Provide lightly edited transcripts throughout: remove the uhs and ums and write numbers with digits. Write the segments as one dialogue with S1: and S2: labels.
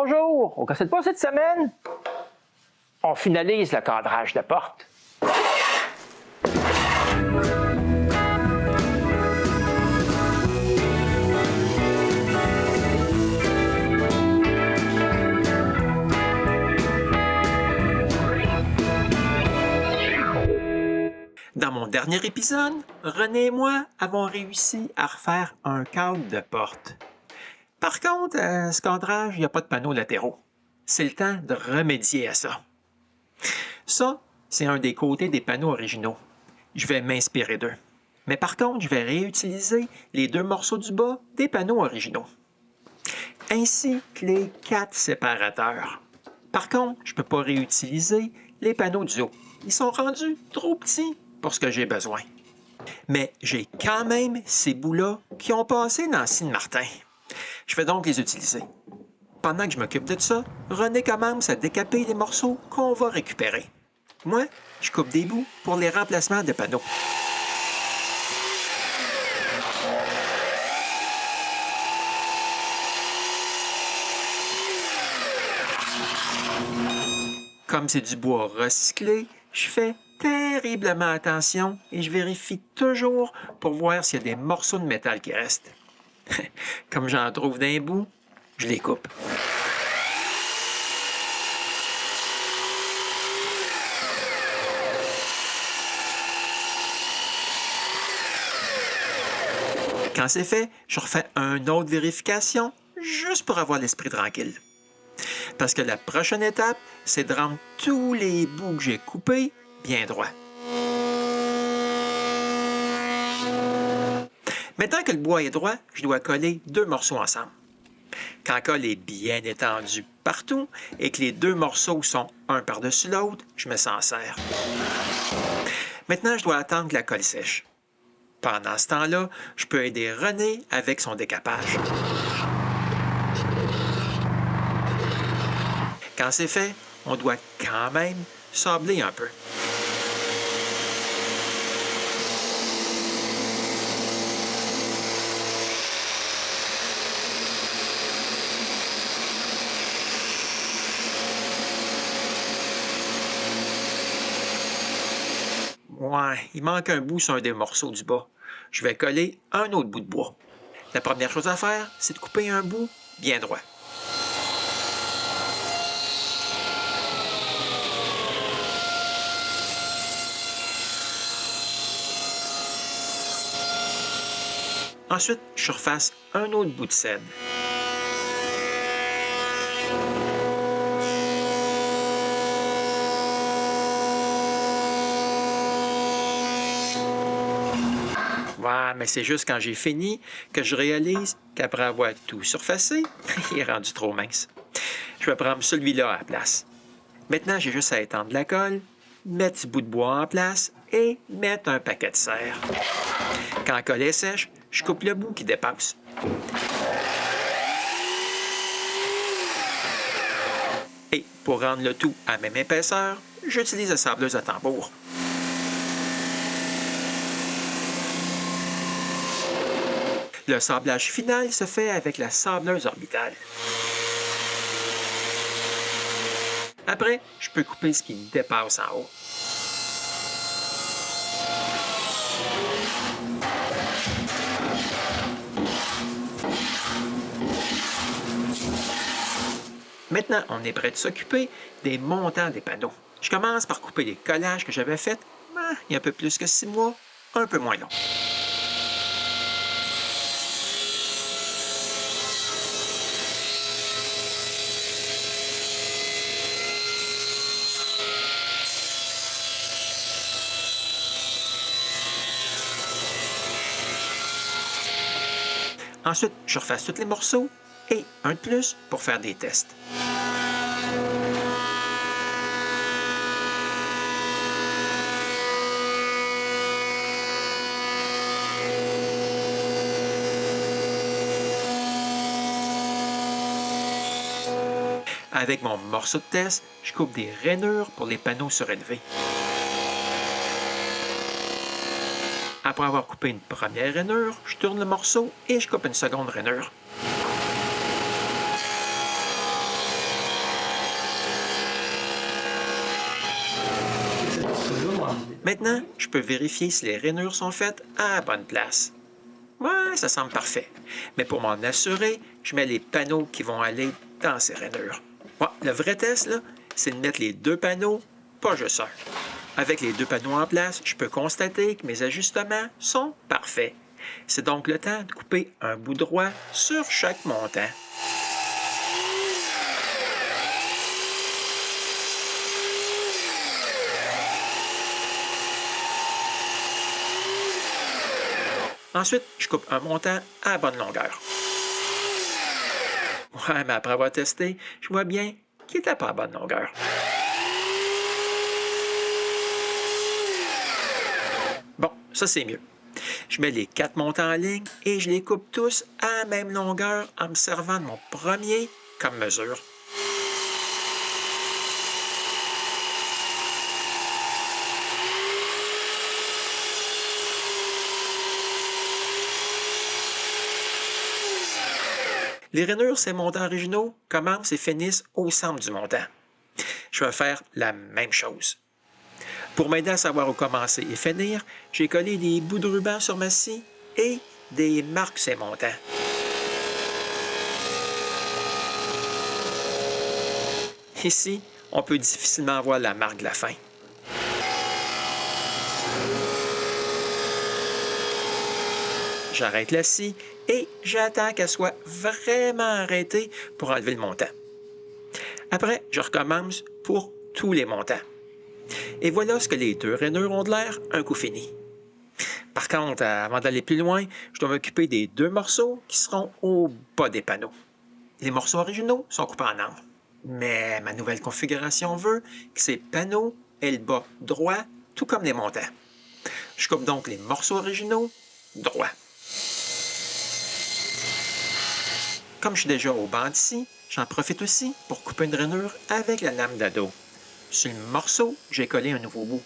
S1: Bonjour! Au casse de pas cette semaine, on finalise le cadrage de porte.
S2: Dans mon dernier épisode, René et moi avons réussi à refaire un cadre de porte. Par contre, à ce cadrage, il n'y a pas de panneaux latéraux. C'est le temps de remédier à ça. Ça, c'est un des côtés des panneaux originaux. Je vais m'inspirer d'eux. Mais par contre, je vais réutiliser les deux morceaux du bas des panneaux originaux. Ainsi que les 4 séparateurs. Par contre, je ne peux pas réutiliser les panneaux du haut. Ils sont rendus trop petits pour ce que j'ai besoin. Mais j'ai quand même ces bouts-là qui ont passé dans Saint-Martin. Je vais donc les utiliser. Pendant que je m'occupe de ça, René commence à décaper les morceaux qu'on va récupérer. Moi, je coupe des bouts pour les remplacements de panneaux. Comme c'est du bois recyclé, je fais terriblement attention et je vérifie toujours pour voir s'il y a des morceaux de métal qui restent. Comme j'en trouve d'un bout, je les coupe. Quand c'est fait, je refais une autre vérification juste pour avoir l'esprit tranquille. Parce que la prochaine étape, c'est de rendre tous les bouts que j'ai coupés bien droits. Maintenant que le bois est droit, je dois coller 2 morceaux ensemble. Quand la colle est bien étendue partout et que les 2 morceaux sont un par-dessus l'autre, je me s'en sers. Maintenant, je dois attendre que la colle sèche. Pendant ce temps-là, je peux aider René avec son décapage. Quand c'est fait, on doit quand même sabler un peu. Ouais, il manque un bout sur un des morceaux du bas. Je vais coller un autre bout de bois. La première chose à faire, c'est de couper un bout bien droit. Ensuite, je refasse un autre bout de cèdre. Ouais, mais c'est juste quand j'ai fini que je réalise qu'après avoir tout surfacé, il est rendu trop mince. Je vais prendre celui-là à la place. Maintenant, j'ai juste à étendre la colle, mettre ce bout de bois en place et mettre un paquet de serre. Quand la colle est sèche, je coupe le bout qui dépasse. Et pour rendre le tout à même épaisseur, j'utilise la sableuse à tambour. Le sablage final se fait avec la sableuse orbitale. Après, je peux couper ce qui me dépasse en haut. Maintenant, on est prêt de s'occuper des montants des panneaux. Je commence par couper les collages que j'avais faits il y a un peu plus que 6 mois, un peu moins long. Ensuite, je refasse tous les morceaux et un de plus pour faire des tests. Avec mon morceau de test, je coupe des rainures pour les panneaux surélevés. Après avoir coupé une première rainure, je tourne le morceau et je coupe une seconde rainure. Maintenant, je peux vérifier si les rainures sont faites à la bonne place. Ouais, ça semble parfait. Mais pour m'en assurer, je mets les panneaux qui vont aller dans ces rainures. Ouais, le vrai test, là, c'est de mettre les deux panneaux, pas juste un. Avec les deux panneaux en place, je peux constater que mes ajustements sont parfaits. C'est donc le temps de couper un bout droit sur chaque montant. Ensuite, je coupe un montant à la bonne longueur. Ouais, mais après avoir testé, je vois bien qu'il n'était pas à bonne longueur. Bon, ça c'est mieux. Je mets les 4 montants en ligne et je les coupe tous à la même longueur en me servant de mon premier comme mesure. Les rainures, ces montants originaux, commencent et finissent au centre du montant. Je vais faire la même chose. Pour m'aider à savoir où commencer et finir, j'ai collé des bouts de ruban sur ma scie et des marques sur ces montants. Ici, on peut difficilement voir la marque de la fin. J'arrête la scie et j'attends qu'elle soit vraiment arrêtée pour enlever le montant. Après, je recommence pour tous les montants. Et voilà ce que les deux rainures ont de l'air un coup fini. Par contre, avant d'aller plus loin, je dois m'occuper des deux morceaux qui seront au bas des panneaux. Les morceaux originaux sont coupés en angle. Mais ma nouvelle configuration veut que ces panneaux aient le bas droit, tout comme les montants. Je coupe donc les morceaux originaux droits. Comme je suis déjà au banc d'ici, j'en profite aussi pour couper une rainure avec la lame d'ado. Sur le morceau, j'ai collé un nouveau bout.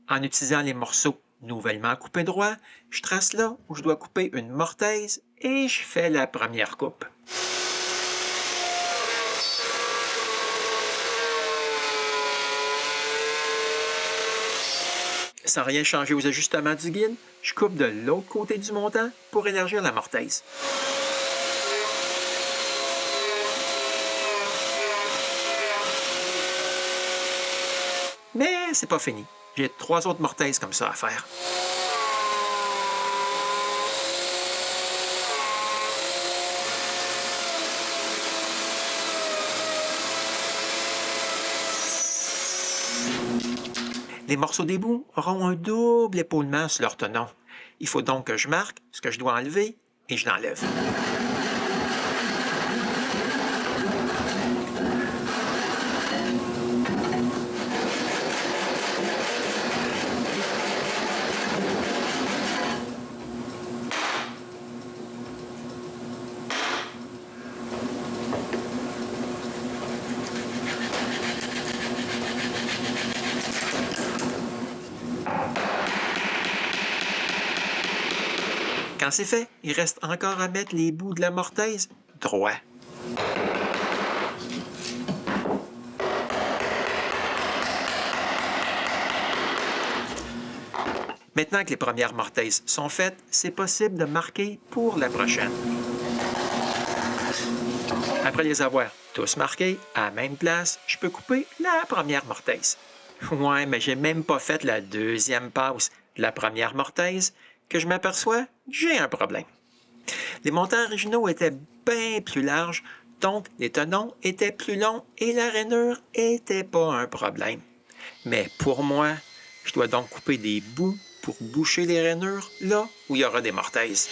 S2: En utilisant les morceaux nouvellement coupés droit, je trace là où je dois couper une mortaise et je fais la première coupe. Sans rien changer aux ajustements du guide, je coupe de l'autre côté du montant pour élargir la mortaise. Mais c'est pas fini. J'ai 3 autres mortaises comme ça à faire. Les morceaux d'ébout auront un double épaulement sur leur tenon. Il faut donc que je marque ce que je dois enlever et je l'enlève. Quand c'est fait, il reste encore à mettre les bouts de la mortaise droit. Maintenant que les premières mortaises sont faites, c'est possible de marquer pour la prochaine. Après les avoir tous marqués à la même place, je peux couper la première mortaise. Ouais, mais j'ai même pas fait la deuxième passe de la première mortaise que je m'aperçois que j'ai un problème. Les montants originaux étaient bien plus larges, donc les tenons étaient plus longs et la rainure n'était pas un problème. Mais pour moi, je dois donc couper des bouts pour boucher les rainures là où il y aura des mortaises.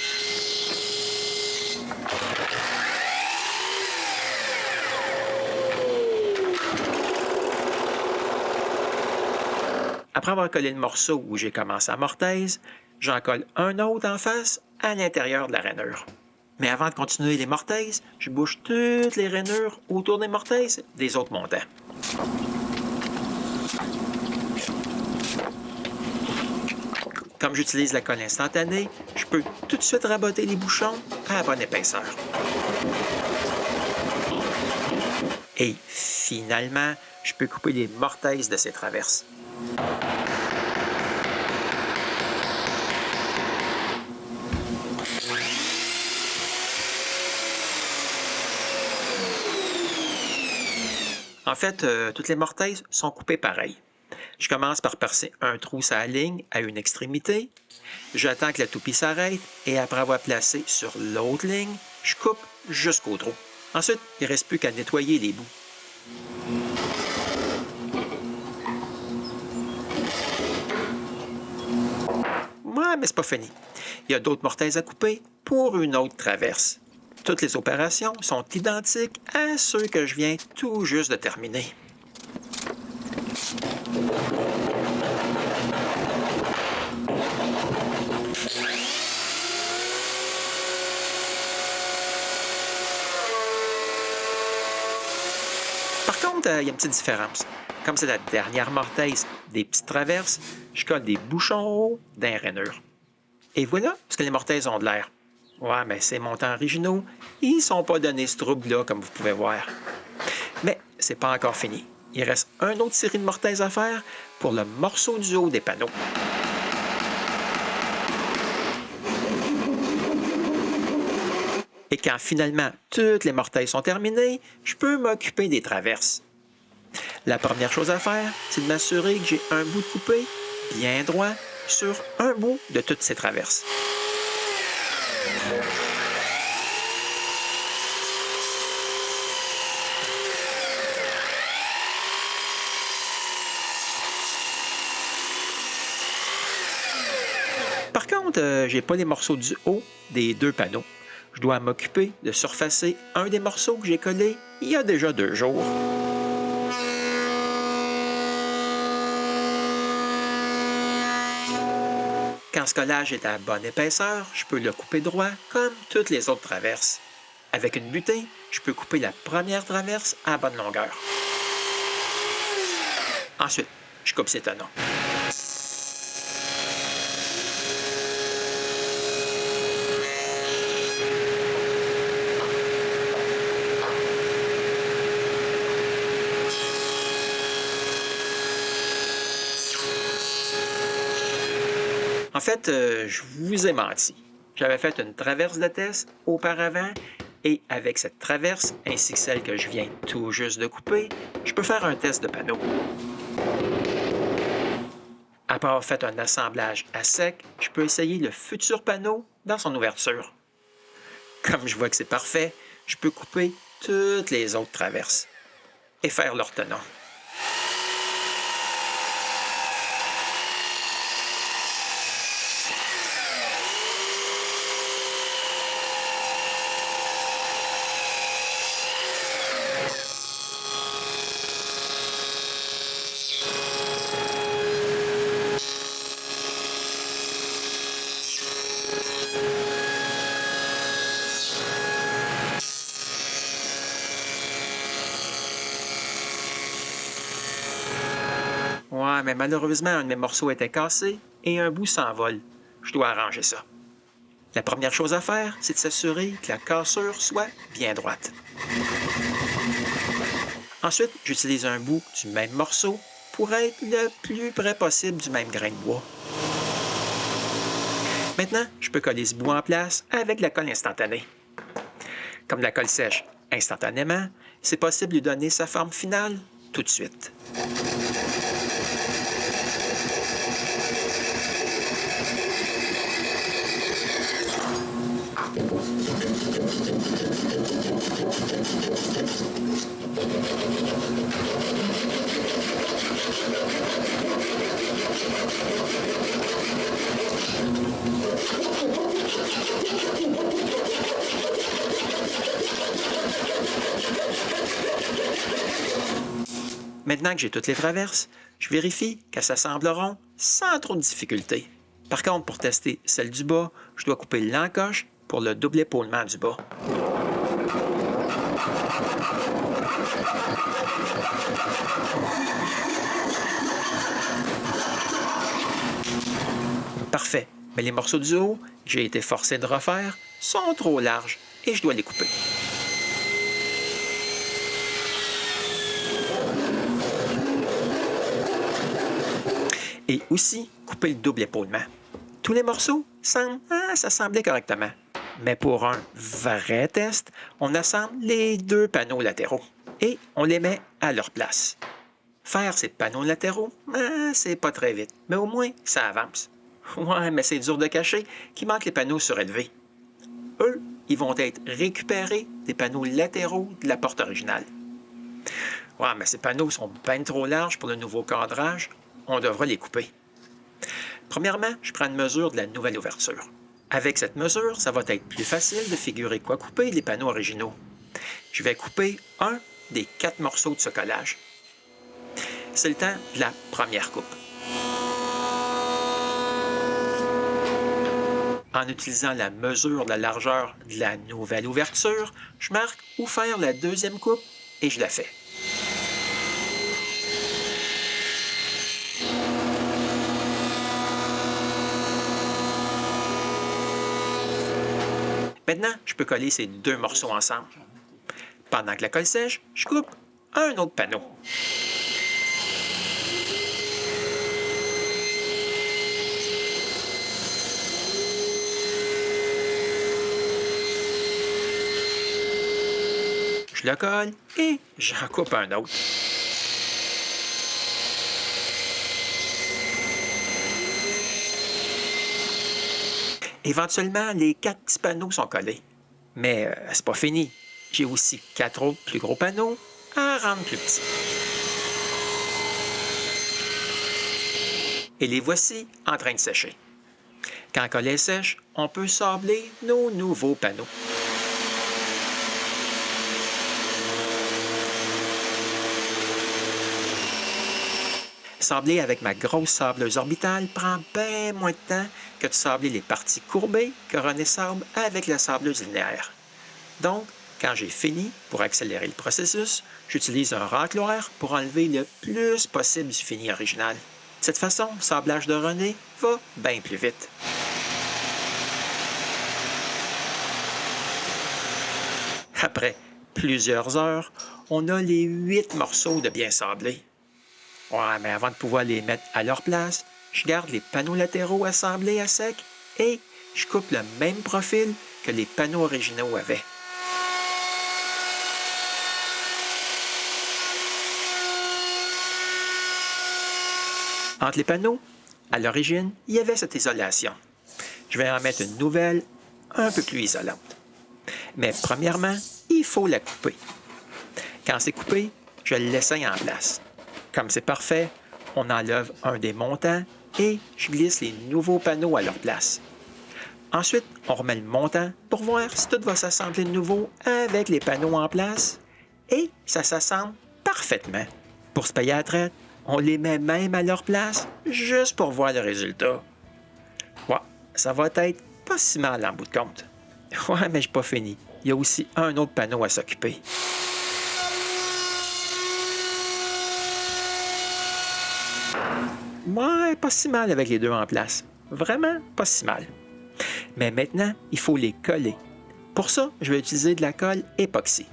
S2: Après avoir collé le morceau où j'ai commencé à mortaise, j'en colle un autre en face à l'intérieur de la rainure. Mais avant de continuer les mortaises, je bouche toutes les rainures autour des mortaises des autres montants. Comme j'utilise la colle instantanée, je peux tout de suite raboter les bouchons à la bonne épaisseur. Et finalement, je peux couper les mortaises de ces traverses. En fait, toutes les mortaises sont coupées pareil. Je commence par percer un trou sur la ligne à une extrémité. J'attends que la toupie s'arrête et après avoir placé sur l'autre ligne, je coupe jusqu'au trou. Ensuite, il ne reste plus qu'à nettoyer les bouts. Ouais, mais c'est pas fini. Il y a d'autres mortaises à couper pour une autre traverse. Toutes les opérations sont identiques à ceux que je viens tout juste de terminer. Par contre, il y a une petite différence. Comme c'est la dernière mortaise des petites traverses, je colle des bouchons hauts d'un rainure. Et voilà ce que les mortaises ont de l'air. Ouais, mais ces montants originaux, ils sont pas donnés ce trouble-là, comme vous pouvez voir. Mais c'est pas encore fini. Il reste une autre série de mortaises à faire pour le morceau du haut des panneaux. Et quand finalement toutes les mortaises sont terminées, je peux m'occuper des traverses. La première chose à faire, c'est de m'assurer que j'ai un bout de coupé bien droit sur un bout de toutes ces traverses. Par contre, j'ai pas les morceaux du haut des deux panneaux. Je dois m'occuper de surfacer un des morceaux que j'ai collé il y a déjà 2 jours. Quand ce collage est à bonne épaisseur, je peux le couper droit comme toutes les autres traverses. Avec une butée, je peux couper la première traverse à bonne longueur. Ensuite, je coupe ses tenons. En fait, je vous ai menti. J'avais fait une traverse de test auparavant et avec cette traverse, ainsi que celle que je viens tout juste de couper, je peux faire un test de panneau. Après avoir fait un assemblage à sec, je peux essayer le futur panneau dans son ouverture. Comme je vois que c'est parfait, je peux couper toutes les autres traverses et faire leur tenon. Ouais, mais malheureusement, un de mes morceaux était cassé et un bout s'envole. Je dois arranger ça. La première chose à faire, c'est de s'assurer que la cassure soit bien droite. Ensuite, j'utilise un bout du même morceau pour être le plus près possible du même grain de bois. Maintenant, je peux coller ce bout en place avec la colle instantanée. Comme la colle sèche instantanément, c'est possible de lui donner sa forme finale tout de suite. Maintenant que j'ai toutes les traverses, je vérifie qu'elles s'assembleront sans trop de difficulté. Par contre, pour tester celle du bas, je dois couper l'encoche pour le double épaulement du bas. Parfait, mais les morceaux du haut que j'ai été forcé de refaire sont trop larges et je dois les couper. Et aussi couper le double épaulement. Tous les morceaux semblent s'assembler correctement. Mais pour un vrai test, on assemble les 2 panneaux latéraux. et on les met à leur place. Faire ces panneaux latéraux, c'est pas très vite, mais au moins ça avance. Ouais, mais c'est dur de cacher qu'il manque les panneaux surélevés. Eux, ils vont être récupérés des panneaux latéraux de la porte originale. Ouais, mais ces panneaux sont bien trop larges pour le nouveau cadrage. On devra les couper. Premièrement, je prends une mesure de la nouvelle ouverture. Avec cette mesure, ça va être plus facile de figurer quoi couper les panneaux originaux. Je vais couper un des 4 morceaux de ce collage. C'est le temps de la première coupe. En utilisant la mesure de la largeur de la nouvelle ouverture, je marque où faire la deuxième coupe et je la fais. Maintenant, je peux coller ces 2 morceaux ensemble. Pendant que la colle sèche, je coupe un autre panneau. Je le colle et j'en coupe un autre. Éventuellement, les 4 petits panneaux sont collés. Mais c'est pas fini. J'ai aussi 4 autres plus gros panneaux à rendre plus petits. Et les voici en train de sécher. Quand la colle est sèche, on peut sabler nos nouveaux panneaux. Sabler avec ma grosse sableuse orbitale prend bien moins de temps que de sabler les parties courbées que René sable avec la sableuse linéaire. Donc, quand j'ai fini, pour accélérer le processus, j'utilise un racloir pour enlever le plus possible du fini original. De cette façon, le sablage de René va bien plus vite. Après plusieurs heures, on a les 8 morceaux de bien sablés. Ouais, mais avant de pouvoir les mettre à leur place, je garde les panneaux latéraux assemblés à sec et je coupe le même profil que les panneaux originaux avaient. Entre les panneaux, à l'origine, il y avait cette isolation. Je vais en mettre une nouvelle, un peu plus isolante. Mais premièrement, il faut la couper. Quand c'est coupé, je le laisse en place. Comme c'est parfait, on enlève un des montants et je glisse les nouveaux panneaux à leur place. Ensuite, on remet le montant pour voir si tout va s'assembler de nouveau avec les panneaux en place et ça s'assemble parfaitement. Pour se payer à la traite, on les met même à leur place juste pour voir le résultat. Ouais, ça va être pas si mal en bout de compte. Ouais, mais j'ai pas fini. Il y a aussi un autre panneau à s'occuper. Ouais, pas si mal avec les deux en place. Vraiment pas si mal. Mais maintenant, il faut les coller. Pour ça, je vais utiliser de la colle époxy.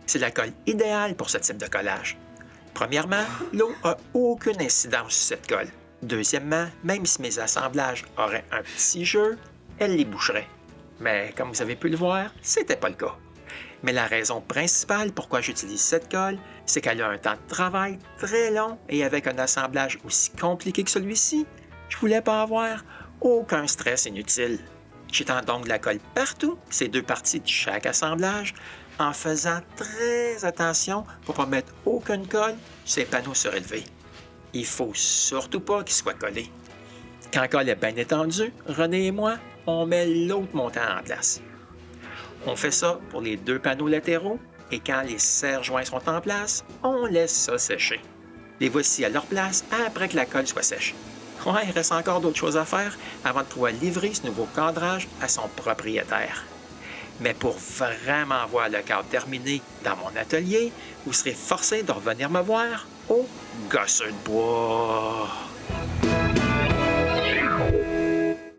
S2: C'est la colle idéale pour ce type de collage. Premièrement, l'eau n'a aucune incidence sur cette colle. Deuxièmement, même si mes assemblages auraient un petit jeu, elle les boucherait. Mais comme vous avez pu le voir, c'était pas le cas. Mais la raison principale pourquoi j'utilise cette colle, c'est qu'elle a un temps de travail très long et avec un assemblage aussi compliqué que celui-ci, je voulais pas avoir aucun stress inutile. J'étends donc de la colle partout, ces 2 parties de chaque assemblage, en faisant très attention pour ne pas mettre aucune colle sur les panneaux surélevés. Il faut surtout pas qu'ils soient collés. Quand la colle est bien étendue, René et moi, on met l'autre montant en place. On fait ça pour les 2 panneaux latéraux et quand les serre-joints sont en place, on laisse ça sécher. Les voici à leur place après que la colle soit sèche. Ouais, il reste encore d'autres choses à faire avant de pouvoir livrer ce nouveau cadrage à son propriétaire. Mais pour vraiment voir le cadre terminé dans mon atelier, vous serez forcé de revenir me voir au gosseur de bois.